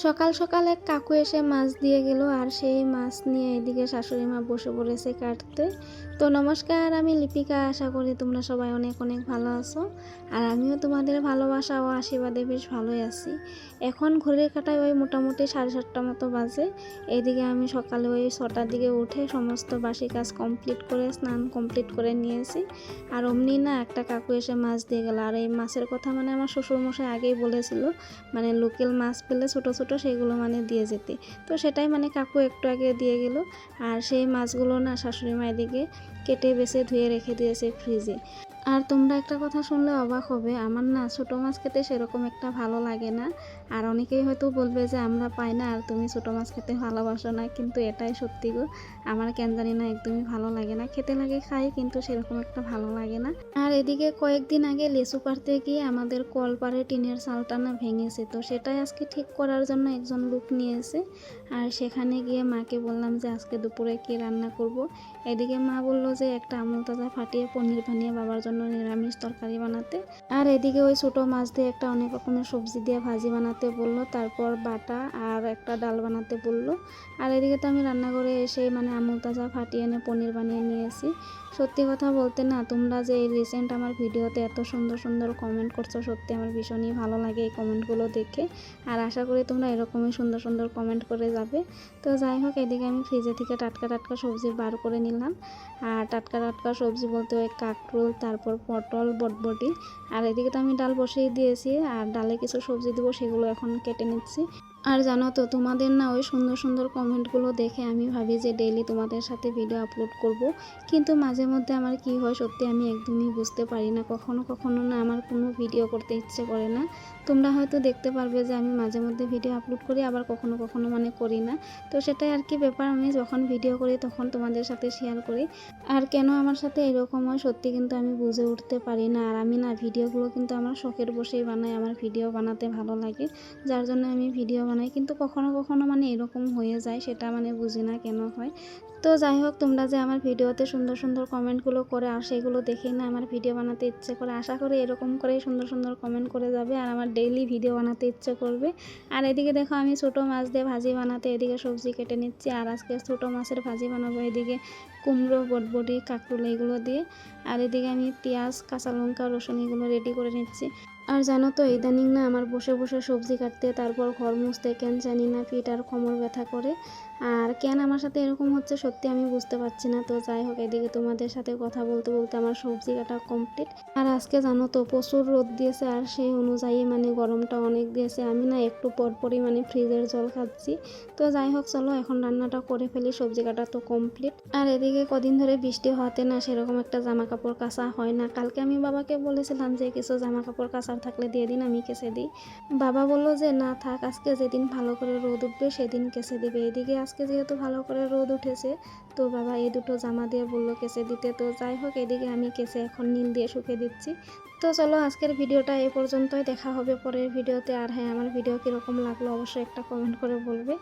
সকাল সকাল এক কাকু এসে মাছ দিয়ে গেল আর সেই মাছ নিয়ে এদিকে শাশুড়ি মা বসে পড়েছে কাটতে। তো নমস্কার, আমি লিপিকা। আশা করি তোমরা সবাই অনেক অনেক ভালো আছো আর আমিও তোমাদের ভালোবাসা ও আশীর্বাদে বেশ ভালোই আছি। এখন ঘড়ির কাঁটায় ওই মোটামুটি 7:30 মতো বাজে। এদিকে আমি সকালে ওই 6টার দিকে উঠে সমস্ত বাসি কাজ কমপ্লিট করে স্নান কমপ্লিট করে নিয়েছি। আর অমনি না একটা কাকু এসে মাছ দিয়ে গেল। আর এই মাছের কথা মানে আমার শ্বশুরমশাই আগেই বলেছিল, মানে লোকাল মাছ পেলে ছোটো ছোটো সেগুলো মানে দিয়ে যেতে। তো সেটাই মানে কাকু একটু আগে দিয়ে গেল। আর সেই মাছগুলো না শাশুড়ি মা এদিকে কেটে বেছে ধুয়ে রেখে দিয়েছে ফ্রিজে। আর তোমরা একটা কথা শুনলে অবাক হবে, আমার না ছোটো মাছ খেতে সেরকম একটা ভালো লাগে না। আর অনেকেই হয়তো বলবে যে আমরা পাই না আর তুমি ছোটো মাছ খেতে ভালোবাসো না, কিন্তু এটাই সত্যি গো। আমার কেন জানি না একদমই ভালো লাগে না, খেতে লাগে খাই কিন্তু সেরকম একটা ভালো লাগে না। আর এদিকে কয়েকদিন আগে লিচু পাড়তে গিয়ে আমাদের কলপারে টিনের চালটা না ভেঙেছে, তো সেটাই আজকে ঠিক করার জন্য একজন লোক নিয়েছে। আর সেখানে গিয়ে মাকে বললাম যে আজকে দুপুরে কি রান্না করব। এদিকে মা বলল যে একটা আমুল তাজা ফাটিয়ে পনির বানিয়ে বাবার জন্য নিরামিষ তরকারি বানাতে। আর এদিকে ওই ছোটো মাছ দিয়ে একটা অনেক রকমের সবজি দিয়ে ভাজি বানাতে বলল, তারপর বাটা আর একটা ডাল বানাতে বলল। আর এদিকে তো আমি রান্নাঘরে এসে মানে আমুল তাজা ফাটিয়ে এনে পনির বানিয়ে নিয়েছি। সত্যি কথা বলতে না, তোমরা যে এই রিসেন্ট আমার ভিডিওতে এত সুন্দর সুন্দর কমেন্ট করছো, সত্যি আমার ভীষণই ভালো লাগে এই কমেন্টগুলো দেখে। আর আশা করি তোমরা এরকমই সুন্দর সুন্দর কমেন্ট করে যাবে। তো যাই হোক, এদিকে আমি ফ্রিজে থেকে টাটকা টাটকা সবজি বার করে নিলাম। আর টাটকা টাটকা সবজি বলতে ওই কাঁকরোল, তারপর পটল, বটবটি। আর এদিকে তো আমি ডাল বসিয়ে দিয়েছি আর ডালে কিছু সবজি দেবো, সেগুলো এখন কেটে নিচ্ছি। আর জানো তো, তোমাদের না ওই সুন্দর সুন্দর কমেন্টগুলো দেখে আমি ভাবি যে ডেইলি তোমাদের সাথে ভিডিও আপলোড করব, কিন্তু মাঝে মধ্যে আমার কি হয় সত্যি আমি একদমই বুঝতে পারি না। কখনো কখনো না আমার কোনো ভিডিও করতে ইচ্ছে করে না। তোমরা হয়তো দেখতে পারবে যে আমি মাঝে মধ্যে ভিডিও আপলোড করি, আবার কখনো কখনো মানে করি না। তো সেটাই আর কি ব্যাপার, আমি যখন ভিডিও করি তখন তোমাদের সাথে শেয়ার করি। আর কেন আমার সাথে এরকম হয় সত্যি কিন্তু আমি বুঝে উঠতে পারি না। আর আমি না ভিডিওগুলো কিন্তু আমার শখের বসেই বানাই, আমার ভিডিও বানাতে ভালো লাগে, যার জন্য আমি ভিডিও বানাই। কিন্তু কখনো কখনো মানে এরকম হয়ে যায়, সেটা মানে বুঝি না কেন হয়। তো যাই হোক, তোমরা যে আমার ভিডিওতে সুন্দর সুন্দর কমেন্টগুলো করে আর সেগুলো দেখেই না আমার ভিডিও বানাতে ইচ্ছে করে। আশা করি এরকম করেই সুন্দর সুন্দর কমেন্ট করে যাবে আর আমার ডেইলি ভিডিও বানাতে ইচ্ছে করবে। আর এদিকে দেখো আমি ছোটো মাছ দিয়ে ভাজি বানাতে এদিকে সবজি কেটে নিচ্ছি। আর আজকে ছোটো মাছের ভাজি বানাবো এদিকে কুমড়ো, বটবটি, কাঁকরোল এগুলো দিয়ে। আর এদিকে আমি পেঁয়াজ, কাঁচা লঙ্কা, রসুন এগুলো রেডি করে নিচ্ছি। আর জানো তো, ইদানিং না আমার বসে বসে সবজি কাটতে তারপর ঘর মুছতে কেন জানি না পিঠ আর কোমর ব্যথা করে। আর কেন আমার সাথে এরকম হচ্ছে সত্যি আমি বুঝতে পারছি না। তো যাই হোক, এদিকে তোমাদের সাথে কথা বলতে বলতে আমার সবজি কাটা কমপ্লিট। আর আজকে জানো তো প্রচুর রোদ দিয়েছে আর সেই অনুযায়ী মানে গরমটা অনেক দিয়েছে। আমি না একটু পরপরই মানে ফ্রিজের জল খাচ্ছি। তো যাই হোক, চলো এখন রান্নাটা করে ফেলি, সবজি কাটা তো কমপ্লিট। আর এদিকে কদিন ধরে বৃষ্টি হওয়াতে না সেরকম একটা জামা কাপড় কাচা হয় না। কালকে আমি বাবাকে বলেছিলাম যে কিছু জামা কাপড় কাচার থাকলে দিয়ে দিন, আমি কেচে দিই। বাবা বলল যে না থাক, আজকে যেদিন ভালো করে রোদ উঠবে সেদিন কেচে দিবে। এদিকে আজকে যেহেতু ভালো করে রোদ উঠেছে, তো বাবা এই দুটো জামা দিয়ে বললো কেচে দিতে। তো যাই হোক, এদিকে আমি কেচে এখন নীল দিয়ে শুকিয়ে দিচ্ছি। তো চলো, আজকের ভিডিওটা এই পর্যন্তই। দেখা হবে পরের ভিডিওতে। আর হ্যাঁ, আমার ভিডিও কীরকম লাগলো অবশ্যই একটা কমেন্ট করে বলবে।